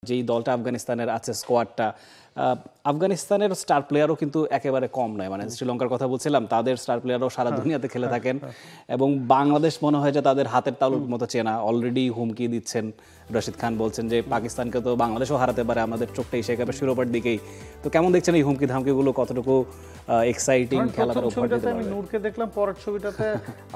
যেই দলটা আফগানিস্তানের আছে স্কোয়াডটা, আফগানিস্তানের স্টার প্লেয়ারও কিন্তু একেবারে কম নয়। মানে শ্রীলঙ্কার কথা বলছিলাম, তাদের স্টার প্লেয়ারও সারা দুনিয়াতে খেলে থাকেন এবং বাংলাদেশ মনে হয় যে তাদের হাতের তালুর মতো চেনা। অলরেডি হুমকি দিচ্ছেন, রশিদ খান বলছেন যে পাকিস্তানকে তো বাংলাদেশও হারাতে পারে, আমাদের চোখটা এসে একেবারে শিরোপার দিকেই। তো কেমন দেখছেন এই হুমকি ধামকিগুলো, কতটুকু এক্সাইটিং খেলা তারা উপহার দিতে পারবে? আমি নূরকে দেখলাম, পরের ছবিটাতে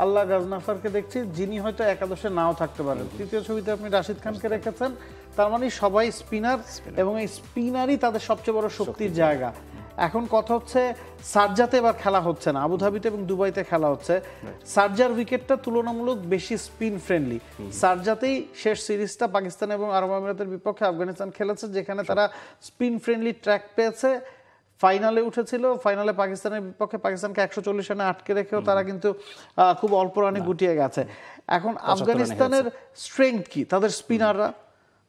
আল্লাহ গাজনাফারকে দেখছি, যিনি হয়তো একাদশে নাও থাকতে পারেন। তৃতীয় ছবিতে আপনি রাশিদ খানকে রেখেছেন, তার মানে সবাই স্পিনার এবং এই স্পিনারই তাদের সবচেয়ে বড় শক্তির জায়গা। এখন কথা হচ্ছে সারজাতে এবার খেলা হচ্ছে না, আবুধাবিতে এবং দুবাইতে খেলা হচ্ছে। সারজার উইকেটটা তুলনামূলক বেশি স্পিন ফ্রেন্ডলি। সারজাতেই শেষ সিরিজটা পাকিস্তান এবং আরব আমিরাতের বিপক্ষে আফগানিস্তান খেলেছে, যেখানে তারা স্পিন ফ্রেন্ডলি ট্র্যাক পেয়েছে, ফাইনালে উঠেছিল। ফাইনালে পাকিস্তানের বিপক্ষে পাকিস্তানকে 140 রানে আটকে রেখেও তারা কিন্তু খুব অল্প রানে গুটিয়ে গেছে। এখন আফগানিস্তানের স্ট্রেংথ কি? তাদের স্পিনাররা।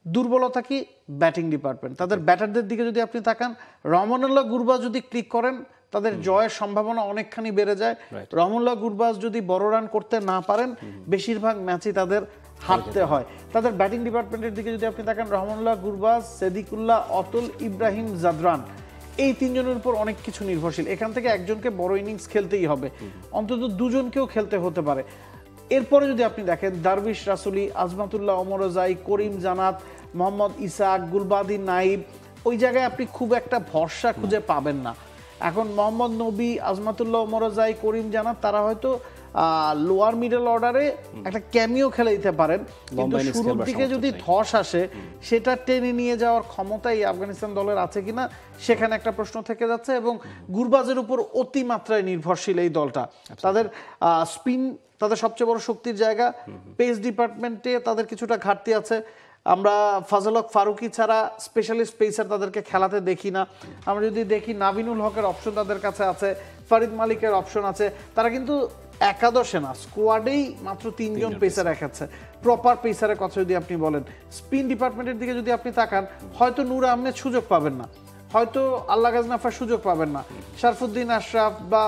দুর্বলতা কি? Batting department. তাদের ব্যাটারদের দিকে যদি আপনি তাকান, রহমানুল্লাহ গুরবাজ যদি ক্লিক করেন, তাদের জয়ের সম্ভাবনা অনেকখানি বেড়ে যায়। রহমানুল্লাহ গুরবাজ যদি বড় রান করতে না পারেন, বেশিরভাগ ম্যাচই তাদের হারতে হয়। তাদের ব্যাটিং ডিপার্টমেন্টের দিকে যদি আপনি তাকান, রহমানুল্লাহ গুরবাজ, সেদিকুল্লাহ, অতুল, ইব্রাহিম জাদরান, এই তিনজনের উপর অনেক কিছু নির্ভরশীল। এখান থেকে একজনকে বড় ইনিংস খেলতেই হবে, অন্তত দুজনকেও খেলতে হতে পারে। এরপরে যদি আপনি দেখেন, দারবিশ রাসুলি, আজমাতুল্লাহ ওমরজাই, করিম জানাত, মোহাম্মদ ইসাক, গুলবাদি নাইব, ওই জায়গায় আপনি খুব একটা ভরসা খুঁজে পাবেন না। এখন মোহাম্মদ নবী, আজমাতুল্লাহ ওমরজাই, করিম জানাত, তারা হয়তো লোয়ার মিডল অর্ডারে একটা ক্যামিও খেলে দিতে পারেন, কিন্তু শুরুর দিকে যদি ধস আসে, সেটা টেনে নিয়ে যাওয়ার ক্ষমতা এই আফগানিস্তান দলের আছে কিনা, সেখানে একটা প্রশ্ন থেকে যাচ্ছে। এবং গুরবাজের উপর অতিমাত্রায় নির্ভরশীল এই দলটা। তাদের স্পিন তাদের সবচেয়ে বড় শক্তির জায়গা। পেস ডিপার্টমেন্টে তাদের কিছুটা ঘাটতি আছে। আমরা ফাজল হক ফারুকি ছাড়া স্পেশালিস্ট পেসার তাদেরকে খেলাতে দেখি না। আমরা যদি দেখি, নাবিনুল হকের অপশন তাদের কাছে আছে, ফরিদ মালিকের অপশন আছে। তারা কিন্তু একাদশে না, স্কোয়াডেই মাত্র 3 জন পেসার রেখেছে। প্রপার পেসারের কথা যদি আপনি বলেন, স্পিন ডিপার্টমেন্টের দিকে যদি আপনি তাকান, হয়তো নূর আহমেদ সুযোগ পাবেন না, হয়তো আল্লাহ গাজনাফার সুযোগ পাবেন না, শরফুদ্দিন আশরাফ বা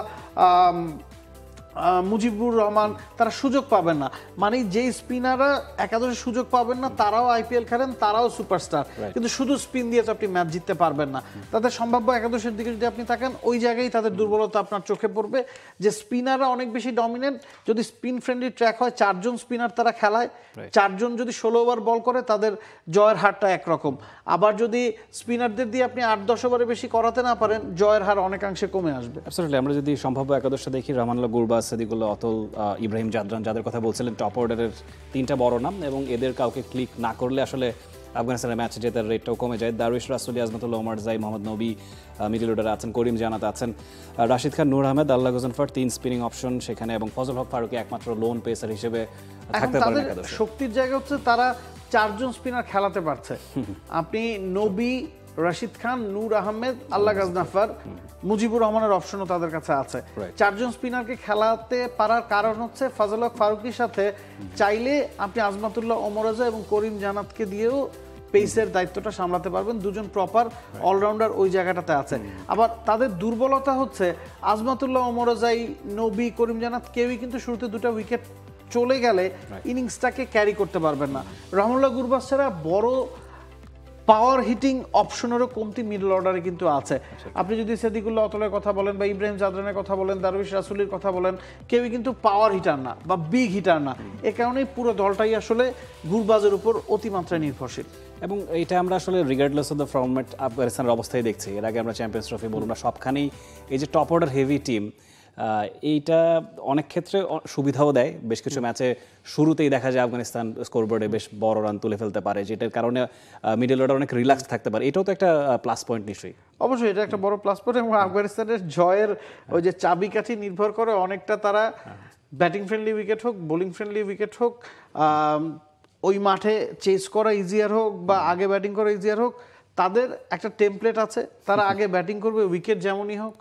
মুজিবুর রহমান তারা সুযোগ পাবেন না। মানে যেই স্পিনাররা একাদশে সুযোগ পাবেন না, তারাও আইপিএল খেলেন, তারাও সুপারস্টার, কিন্তু শুধু স্পিন দিয়ে তো আপনি ম্যাচ জিততে পারবেন না। তাদের সম্ভাব্য একাদশের দিকে যদি আপনি তাকান, ওই জায়গায় তাদের দুর্বলতা আপনার চোখে পড়বে, যে স্পিনাররা অনেক বেশি ডমিনেন্ট। যদি স্পিন ফ্রেন্ডলি ট্র্যাক হয়, 4 জন স্পিনার তারা খেলায়, 4 জন যদি 16 ওভার বল করে, তাদের জয়ের হারটা একরকম। আবার যদি স্পিনারদের দিয়ে আপনি 8-10 ওভারে বেশি করাতে না পারেন, জয়ের হার অনেকাংশে কমে আসবে। অ্যাবসলিউটলি। আমরা যদি সম্ভাব্য একাদশটা দেখি, রহমানুল্লাহ গুরবাজ, সেদিকুল্লাহ, অতুল, ইব্রাহিম জাদরান, যাদের কথা বলছিলেন, টপ অর্ডারের 3টা বড় নাম, এবং এদের কাউকে ক্লিক না করলে আসলে আফগানিস্তানের ম্যাচ জেতার রেটটাও কমে যায়। দারবিশ রাসুলি, আজমাতুল্লাহ ওমরজাই, মোহাম্মদ নবী মিডল অর্ডারে আছেন, করিম জানাত আছেন, রাশিদ খান, নূর আহমেদ, আল্লাহ গাজনফার 3 স্পিনিং অপশন সেখানে, এবং ফজল হক ফারুকি একমাত্র লোন পেসার হিসেবে থাকতে পারেন একাদশে। শক্তির জায়গা হচ্ছে তারা 4 জন স্পিনার খেলাতে পারছে। আপনি নবী, রাশিদ খান, নূর আহমেদ, আল্লাহ গাজনাফার, মুজিবুর রহমানের অপশনও তাদের কাছে আছে। 4 জন স্পিনারকে খেলাতে পারার কারণ হচ্ছে, ফজল হক ফারুকির সাথে চাইলে আপনি আজমাতুল্লাহ ওমরজা এবং করিম জানাতকে দিয়েও পেসের দায়িত্বটা সামলাতে পারবেন। 2 জন প্রপার অলরাউন্ডার ওই জায়গাটাতে আছে। আবার তাদের দুর্বলতা হচ্ছে, আজমাতুল্লাহ ওমরজাই, নবী, করিম জানাত কেউই কিন্তু শুরুতে 2টা উইকেট চলে গেলে ইনিংসটাকে ক্যারি করতে পারবেন না। রহমানুল্লাহ গুরবাজ ছাড়া বড় পাওয়ার হিটিং অপশনেরও কমতি মিডল অর্ডারে কিন্তু আছে। আপনি যদি সেদিকুল্লাহ অতলের কথা বলেন, বা ইব্রাহিম জাদরানের কথা বলেন, দারবিশ রাসুলির কথা বলেন, কেউই কিন্তু পাওয়ার হিটার না বা বিগ হিটার না। এ কারণেই পুরো দলটাই আসলে গুরবাজের উপর অতিমাত্রায় নির্ভরশীল। এবং এটা আমরা আসলে রিগার্ডলেস অফ দ্য ফর্মেট আফগানিস্তানের অবস্থায় দেখছি। এর আগে আমরা চ্যাম্পিয়ন্স ট্রফি বলুন না, সবখানেই এই যে টপ অর্ডার হেভি টিম, এইটা অনেক ক্ষেত্রে সুবিধাও দেয়। বেশ কিছু ম্যাচে শুরুতেই দেখা যায় আফগানিস্তান স্কোরবোর্ডে বেশ বড় রান তুলে ফেলতে পারে, যেটার কারণে মিডল অর্ডার অনেক রিল্যাক্স থাকতে পারে। এটাও তো একটা প্লাস পয়েন্ট নিশ্চয়ই। অবশ্যই এটা একটা বড় প্লাস পয়েন্ট। এবং আফগানিস্তানের জয়ের ওই যে চাবিকাঠি নির্ভর করে অনেকটা তারা ব্যাটিং ফ্রেন্ডলি উইকেট হোক, বোলিং ফ্রেন্ডলি উইকেট হোক, ওই মাঠে চেস করা ইজিয়ার হোক বা আগে ব্যাটিং করা ইজিয়ার হোক, তাদের একটা টেমপ্লেট আছে। তারা আগে ব্যাটিং করবে, উইকেট যেমনই হোক,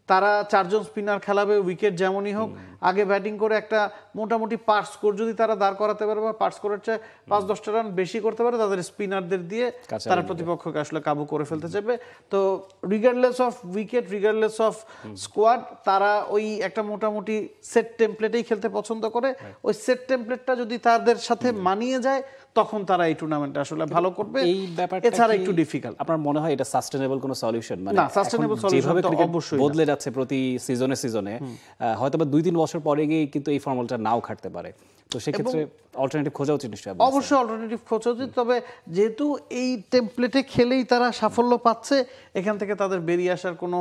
তারা 4 জন স্পিনার খেলাবে, উইকেট যেমনই হোক, আগে ব্যাটিং করে একটা মোটামুটি পার স্কোর যদি তারা দাঁড় করাতে পারে, বা পার স্কোরের চেয়ে 5-10টা রান বেশি করতে পারে, তাদের স্পিনারদের দিয়ে তারা প্রতিপক্ষকে আসলে কাবু করে ফেলতে চাইবে। তো regardless of wicket, regardless of squad, তারা ওই একটা মোটামুটি সেট টেমপ্লেটেই খেলতে পছন্দ করে। ওই সেট টেমপ্লেটটা যদি তাদের সাথে মানিয়ে যায়, তখন তারা এই টুর্নামেন্টে আসলে ভালো করবে। এই ব্যাপারটা এছাড়া কি একটু ডিফিকাল্ট। আপনার মনে হয় এটা সাস্টেনেবল কোনো সলিউশন? মানে না, sustainable এখন solution যেভাবে তো ক্রিকেট অবশ্যই বদলে যাচ্ছে প্রতি সিজনে হয়তো বা 2-3 বছর পরে গিয়ে কিন্তু এই ফর্মুলাটা নাও খাটতে পারে। তো সেক্ষেত্রে অল্টারনেটিভ খোঁজা উচিত নিশ্চয়ই। অবশ্যই অল্টারনেটিভ খোঁজা উচিত, তবে যেহেতু এই টেমপ্লেটে খেলেই তারা সাফল্য পাচ্ছে, এখান থেকে তাদের বেরিয়ে আসার কোনো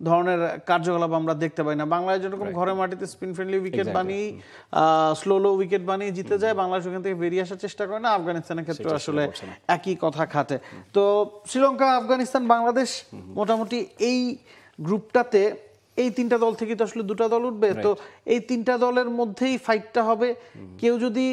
ধরনের কার্যকলাপ আমরা দেখতে পাই না। বাংলাদেশ যেরকম ঘরে মাটিতে স্পিন ফ্রেন্ডলি উইকেট বানিয়ে স্লো উইকেট বানিয়ে জিতে যায়, বাংলাদেশ ওখান থেকে বেরিয়ে আসার চেষ্টা করে না। আফগানিস্তানের ক্ষেত্রে আসলে একই কথা খাটে। তো শ্রীলঙ্কা, আফগানিস্তান, বাংলাদেশ মোটামুটি এই গ্রুপটাতে এই 3টা দল থেকে তো আসলে 2টা দল উঠবে। তো এই 3টা দলের মধ্যেই ফাইটটা হবে। কেউ যদি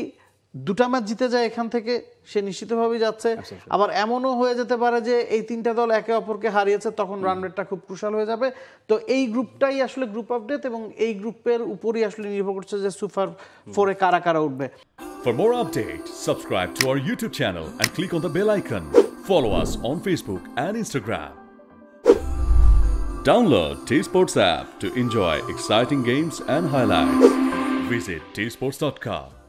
2টা ম্যাচ জিতে যায় এখান থেকে, সে নিশ্চিতভাবেই যাচ্ছে। আবার এমনও হয়ে যেতে পারে যে এই 3টা দল একে অপরকে হারিয়েছে, তখন রান রেটটা খুব ক্রুশাল হয়ে যাবে। তো এই গ্রুপটাই আসলে গ্রুপ আপডেট, এবং এই গ্রুপের উপরই আসলে নির্ভর করছে যে সুপার 4-এ কারা কারা উঠবে। For more updates, subscribe to our YouTube channel and click on the bell icon. Follow us on Facebook and Instagram. Download T-Sports app to enjoy exciting games and highlights. Visit tsports.com.